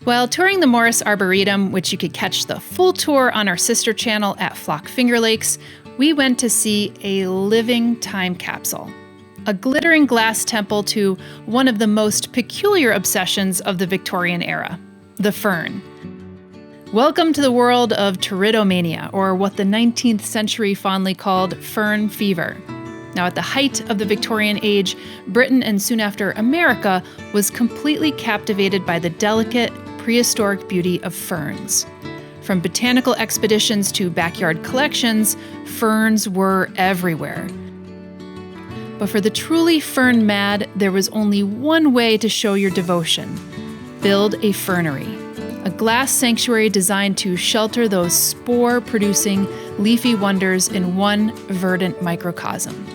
While touring the Morris Arboretum, which you could catch the full tour on our sister channel at Flock Finger Lakes, we went to see a living time capsule. A glittering glass temple to one of the most peculiar obsessions of the Victorian era, the fern. Welcome to the world of pteridomania, or what the 19th century fondly called Fern Fever. Now, at the height of the Victorian age, Britain and soon after America was completely captivated by the delicate, prehistoric beauty of ferns. From botanical expeditions to backyard collections, ferns were everywhere. But for the truly fern mad, there was only one way to show your devotion: build a fernery, a glass sanctuary designed to shelter those spore-producing leafy wonders in one verdant microcosm.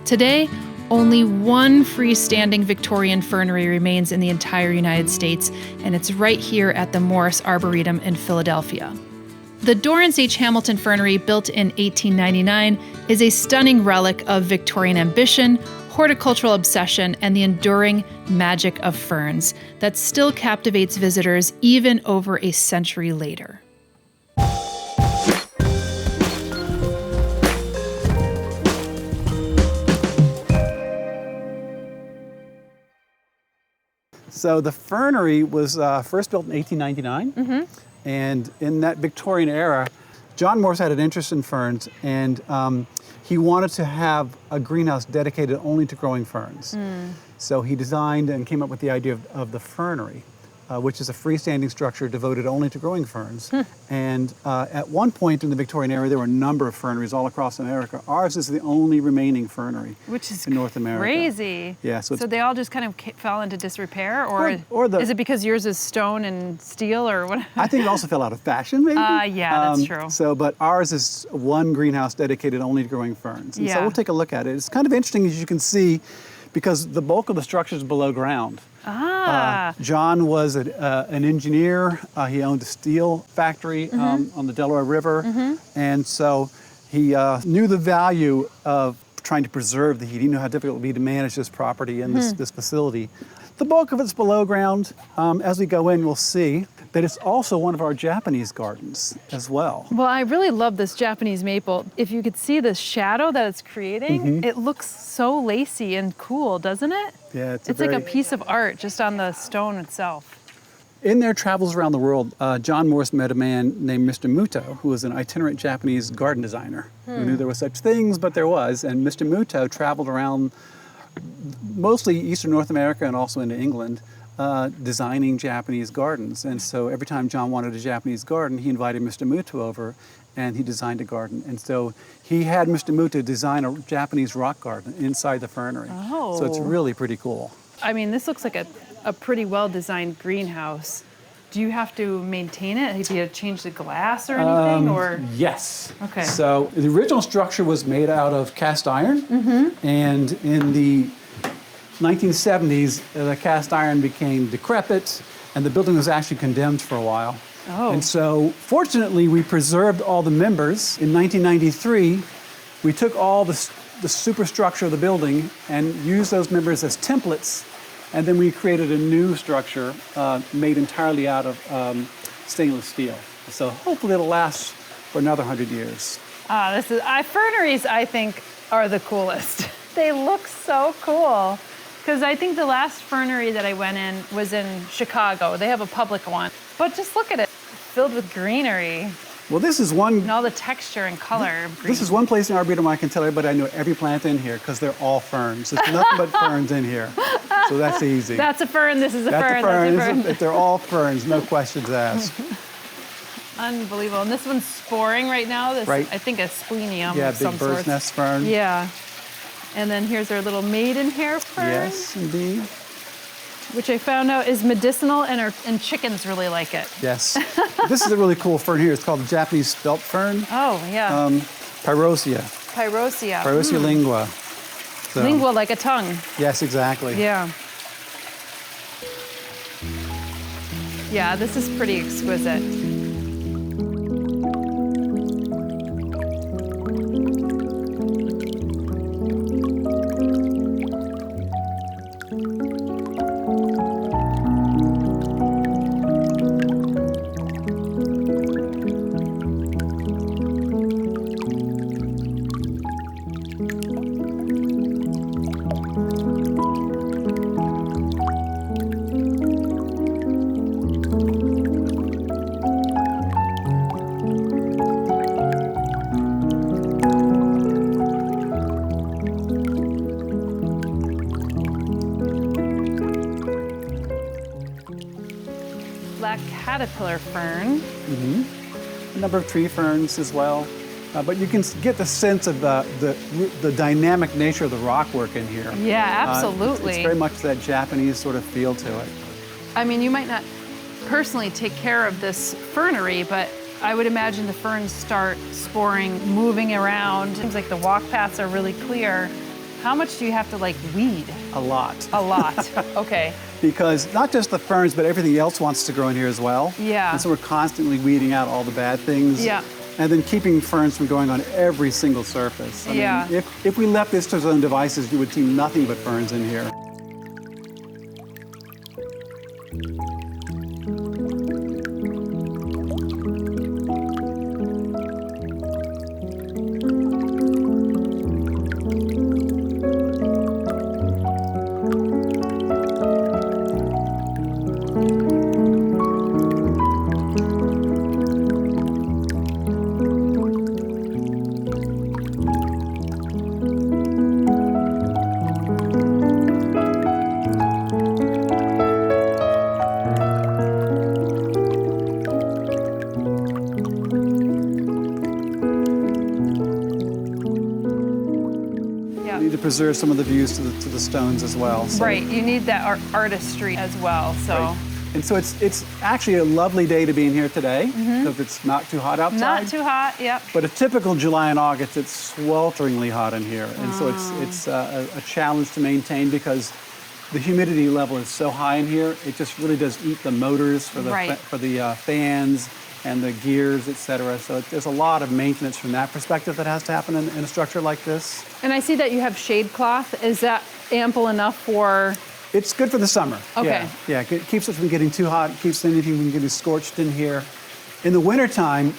Today, only one freestanding Victorian fernery remains in the entire United States, and it's right here at the Morris Arboretum in Philadelphia. The Dorrance H. Hamilton Fernery, built in 1899, is a stunning relic of Victorian ambition, horticultural obsession, and the enduring magic of ferns that still captivates visitors even over a century later. So the fernery was first built in 1899, and in that Victorian era, John Morris had an interest in ferns, and he wanted to have a greenhouse dedicated only to growing ferns. So he designed and came up with the idea of the fernery, which is a freestanding structure devoted only to growing ferns. And at one point in the Victorian era, there were a number of ferneries all across America. Ours is the only remaining fernery in North America. Crazy. Yeah, so they all just kind of fell into disrepair, or is it because yours is stone and steel, or what? I think it also fell out of fashion, maybe. Yeah, that's true. But ours is one greenhouse dedicated only to growing ferns. And so we'll take a look at it. It's kind of interesting, as you can see, because the bulk of the structure is below ground. John was an engineer. He owned a steel factory on the Delaware River. And so he knew the value of trying to preserve the heat. He knew how difficult it would be to manage this property and this facility. The bulk of it's below ground. As we go in, we'll see that it's also one of our Japanese gardens as well. Well, I really love this Japanese maple. If you could see the shadow that it's creating, it looks so lacy and cool, doesn't it? Yeah, it's like a piece of art just on the stone itself. In their travels around the world, John Morris met a man named Mr. Muto, who was an itinerant Japanese garden designer. Who knew there were such things, but there was. And Mr. Muto traveled around mostly Eastern North America and also into England, designing Japanese gardens. And so every time John wanted a Japanese garden, he invited Mr. Muto over, and he designed a garden. And so he had Mr. Muto design a Japanese rock garden inside the fernery. So it's really pretty cool. I mean, this looks like a pretty well-designed greenhouse. Do you have to maintain it? Do you change the glass or anything? Or yes. Okay. So the original structure was made out of cast iron, and in the 1970s, the cast iron became decrepit, and the building was actually condemned for a while. And so, fortunately, we preserved all the members. In 1993, we took all the superstructure of the building and used those members as templates, and then we created a new structure made entirely out of stainless steel. So hopefully it'll last for another 100 years. Ferneries, I think, are the coolest. They look so cool. Because I think the last fernery that I went in was in Chicago. They have a public one. But just look at it, filled with greenery. Well, this is one... And all the texture and color of green. This is one place in Arboretum I can tell everybody I know every plant in here, because they're all ferns. There's nothing but ferns in here. So that's easy. That's a fern, this is a fern, that's a fern. They're all ferns, no questions asked. Unbelievable. And this one's sporing right now. This, right. I think a splenium of some big bird's sorts. nest fern. Yeah. And then here's our little maidenhair fern. Yes, indeed. Which I found out is medicinal, and chickens really like it. Yes. This is a really cool fern here. It's called the Japanese spelt fern. Oh, yeah. Pyrosia. Pyrosia. Pyrosia lingua. So, lingua, like a tongue. Yes, exactly. Yeah. Yeah, this is pretty exquisite. black caterpillar fern. A number of tree ferns as well. But you can get the sense of the dynamic nature of the rockwork in here. Yeah, absolutely. It's very much that Japanese sort of feel to it. I mean, you might not personally take care of this fernery, but I would imagine the ferns start sporing, moving around. Seems like the walk paths are really clear. How much do you have to like weed? A lot. A lot, okay. Because not just the ferns, but everything else wants to grow in here as well. Yeah. And so we're constantly weeding out all the bad things. Yeah. And then keeping ferns from going on every single surface. I mean, if we left this to its own devices, you would see nothing but ferns in here. Preserve some of the views to the stones as well. So. Right, you need that artistry as well. So. Right. And so it's actually a lovely day to be in here today because it's not too hot outside. Not too hot, yep. But a typical July and August, it's swelteringly hot in here, and so it's a challenge to maintain because the humidity level is so high in here. It just really does eat the motors for the fans and the gears, et cetera. So there's a lot of maintenance from that perspective that has to happen in a structure like this. And I see that you have shade cloth. Is that ample enough for? It's good for the summer. Okay. Yeah, it keeps it from getting too hot. It keeps anything from getting scorched in here. In the wintertime,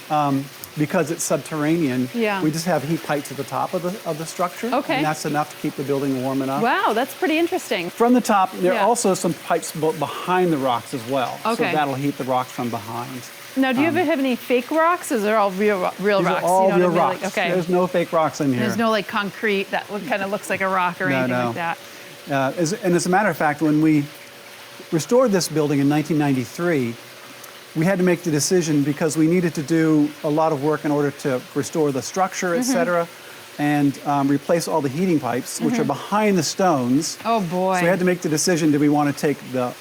because it's subterranean, we just have heat pipes at the top of the structure. Okay. And that's enough to keep the building warm enough. Wow, that's pretty interesting. From the top, there are also some pipes behind the rocks as well. Okay. So that'll heat the rocks from behind. Now, do you ever have any fake rocks? Or is it all real rocks? These are all real rocks. Like, okay. There's no fake rocks in here. There's no like concrete that kind of looks like a rock or anything like that. And as a matter of fact, when we restored this building in 1993, we had to make the decision because we needed to do a lot of work in order to restore the structure, et cetera, and replace all the heating pipes, which are behind the stones. Oh boy. So we had to make the decision, do we want to take the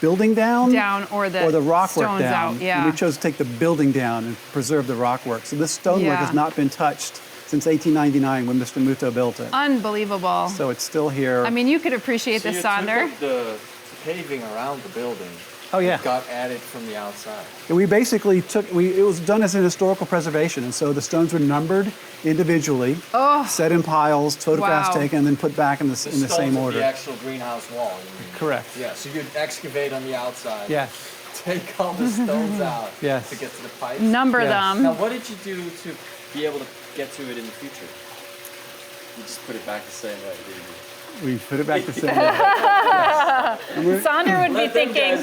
building down or the rockwork stones down? out, yeah. And we chose to take the building down and preserve the rockwork. So this stonework has not been touched since 1899 when Mr. Muto built it. Unbelievable. So it's still here. I mean, you could appreciate this, Sander. The paving around the building. Oh yeah. Got added from the outside. And we basically it was done as an historical preservation, and so the stones were numbered individually, set in piles, photographs taken, and then put back in the same order. The actual greenhouse wall. You mean. Correct. Yeah, so you'd excavate on the outside. Yes. Take all the stones out. Yes. To get to the pipes. Number them. Now, what did you do to be able to get to it in the future? You just put it back the same way, didn't you? We put it back the same way. Yes. Sander would be thinking.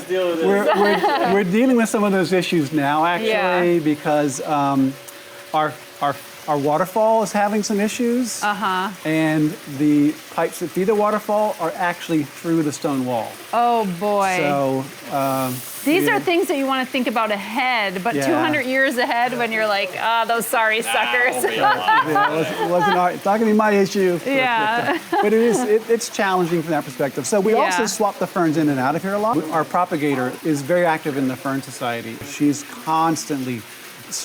We're dealing with some of those issues now, actually, because our waterfall is having some issues, and the pipes that feed the waterfall are actually through the stone wall. Oh boy! So these are things that you want to think about ahead, but 200 years ahead, when you're like, those sorry suckers. It's not going to be my issue. Yeah. But it's challenging from that perspective. So we also swap the ferns in and out of here a lot. Our propagator is very active in the Fern Society. She's constantly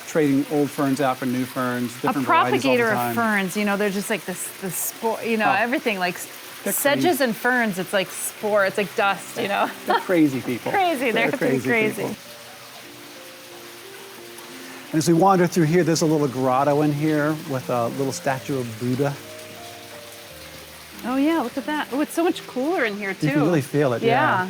trading old ferns out for new ferns, different varieties all the time. A propagator of ferns, you know, they're just like the spore, you know, everything like sedges and ferns. It's like spore, it's like dust, you know. They're crazy people. They're pretty crazy. People. And as we wander through here, there's a little grotto in here with a little statue of Buddha. Oh yeah, look at that. Oh, it's so much cooler in here too. You can really feel it, yeah.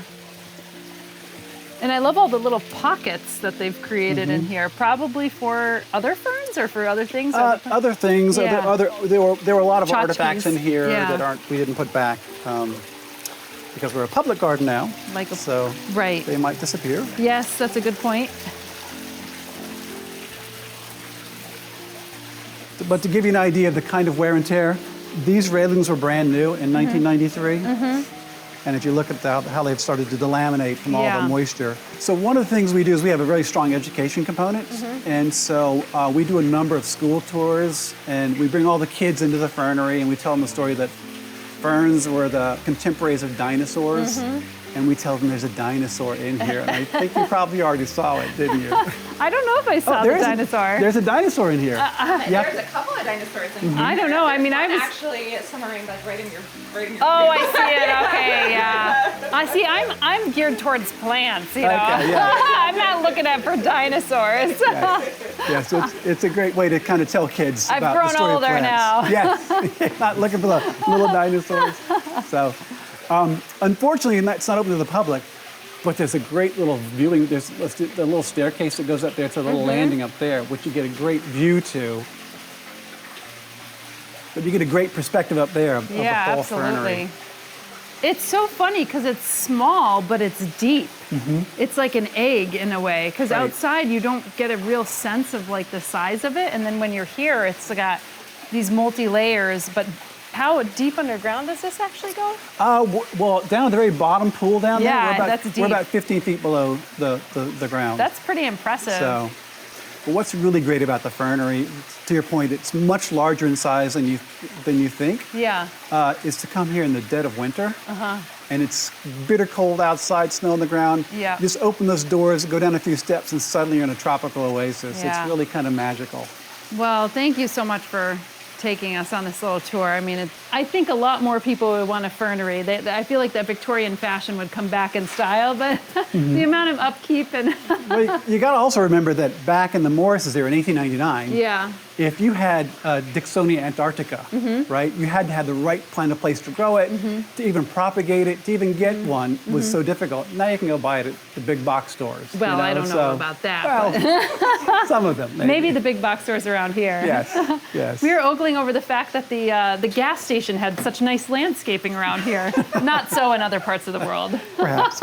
And I love all the little pockets that they've created in here, probably for other ferns or for other things? Other things. Yeah. There were a lot of Tchotchkes. artifacts in here that we didn't put back because we're a public garden now, so they might disappear. Yes, that's a good point. But to give you an idea of the kind of wear and tear, these railings were brand new in 1993. And if you look at how they've started to delaminate from all Yeah. the moisture. So one of the things we do is we have a very strong education component. And so we do a number of school tours, and we bring all the kids into the fernery, and we tell them the story that ferns were the contemporaries of dinosaurs. And we tell them there's a dinosaur in here. And I think you probably already saw it, didn't you? I don't know if I saw the dinosaur. There's a dinosaur in here. There's a couple of dinosaurs in here. I don't know. I mean, I There's was. actually simmering like right in your Oh, I see it. Okay, yeah. I see. I'm geared towards plants. You know, Okay, yeah. I'm not looking at for dinosaurs. Yeah, so it's a great way to kind of tell kids I've about grown the story older of plants. Yes, not looking for the little dinosaurs. So, unfortunately, it's not open to the public, but there's a great little viewing. There's the little staircase that goes up there. It's a little landing up there, which you get a great view to. But you get a great perspective up there of the whole fernery. It's so funny because it's small, but it's deep. It's like an egg in a way, because Right. outside you don't get a real sense of like the size of it, and then when you're here, it's got these multi-layers. But how deep underground does this actually go? Well, down at the very bottom pool down there, Yeah, that's deep. we're about 15 feet below the ground. That's pretty impressive. So, but what's really great about the fernery, to your point, it's much larger in size than you think. Yeah. Is to come here in the dead of winter, and it's bitter cold outside, snow on the ground. Yeah. You just open those doors, go down a few steps, and suddenly you're in a tropical oasis. Yeah. It's really kind of magical. Well, thank you so much for taking us on this little tour. I mean, I think a lot more people would want a fernery. I feel like that Victorian fashion would come back in style, but the amount of upkeep and Well, you got to also remember that back in the Morrises era in 1899, yeah, if you had Dicksonia antarctica, right, you had to have the right kind of place to grow it, to even propagate it, to even get one was so difficult. Now you can go buy it at the big box stores. well, I don't know so- about that. Well, some of them, Maybe the big box stores around here. Yes, yes. We were ogling over the fact that the gas station had such nice landscaping around here. Not so in other parts of the world. Perhaps.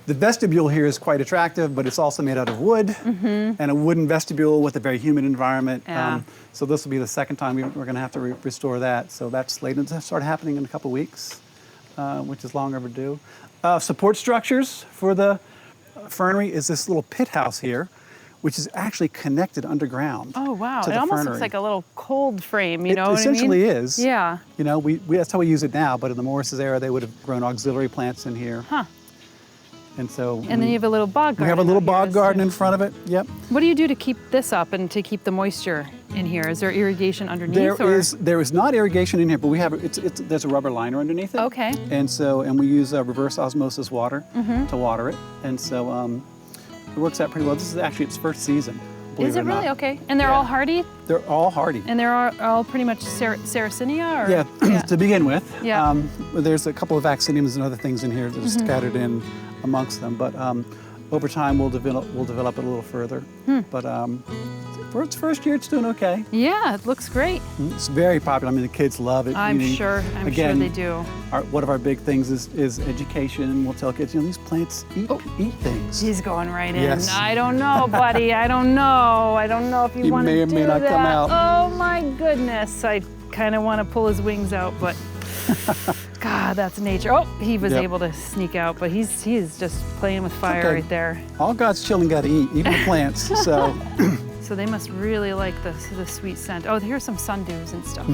The vestibule here is quite attractive, but it's also made out of wood, and a wooden vestibule with a very humid environment. Yeah. So this will be the second time we're going to have to restore that. So that's slated to start happening in a couple weeks, which is long overdue. Support structures for the fernery is this little pit house here, which is actually connected underground. Oh, wow. to It the almost fernery. looks like a little cold frame, you know It what I mean? essentially is. Yeah. You know, that's how we use it now, but in the Morrises era, they would have grown auxiliary plants in here. Huh. And so And then you have a little bog garden. we have a little out here, bog isn't garden there? in front of it. Yep. What do you do to keep this up and to keep the moisture in here? Is there irrigation underneath? There is not irrigation in here, but we have there's a rubber liner underneath it. Okay. And we use reverse osmosis water to water it, and so it works out pretty well. This is actually its first season. believe Is it or really? not. Okay. And they're Yeah. all hardy? They're all hardy. And they're all pretty much Sarracenia? Or? Yeah, to begin with. Yeah. There's a couple of vacciniums and other things in here that are scattered in amongst them, but over time we'll develop it a little further. But for its first year, it's doing okay. Yeah, it looks great. It's very popular. I mean, the kids love it. I'm Meaning, sure again, they do. One of our big things is education. We'll tell kids, these plants eat things. He's going right in. Yes. I don't know, buddy. I don't know. I don't know if you He want to may do or may not that. come out. Oh my goodness. I kind of want to pull his wings out, but God, that's nature. Oh, he was Yep. able to sneak out, but he's just playing with fire Okay. right there. All God's children got to eat, even the plants. So So they must really like the sweet scent. Oh, here's some sundews and stuff.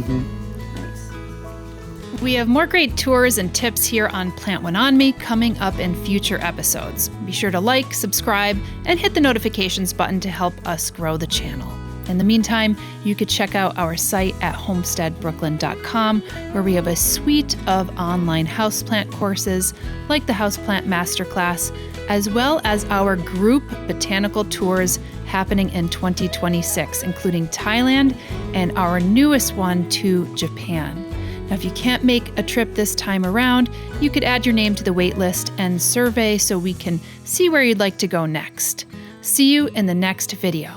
Nice. We have more great tours and tips here on Plant One On Me coming up in future episodes. Be sure to like, subscribe, and hit the notifications button to help us grow the channel. In the meantime, you could check out our site at homesteadbrooklyn.com, where we have a suite of online houseplant courses like the Houseplant Masterclass, as well as our group botanical tours happening in 2026, including Thailand and our newest one to Japan. Now, if you can't make a trip this time around, you could add your name to the wait list and survey so we can see where you'd like to go next. See you in the next video.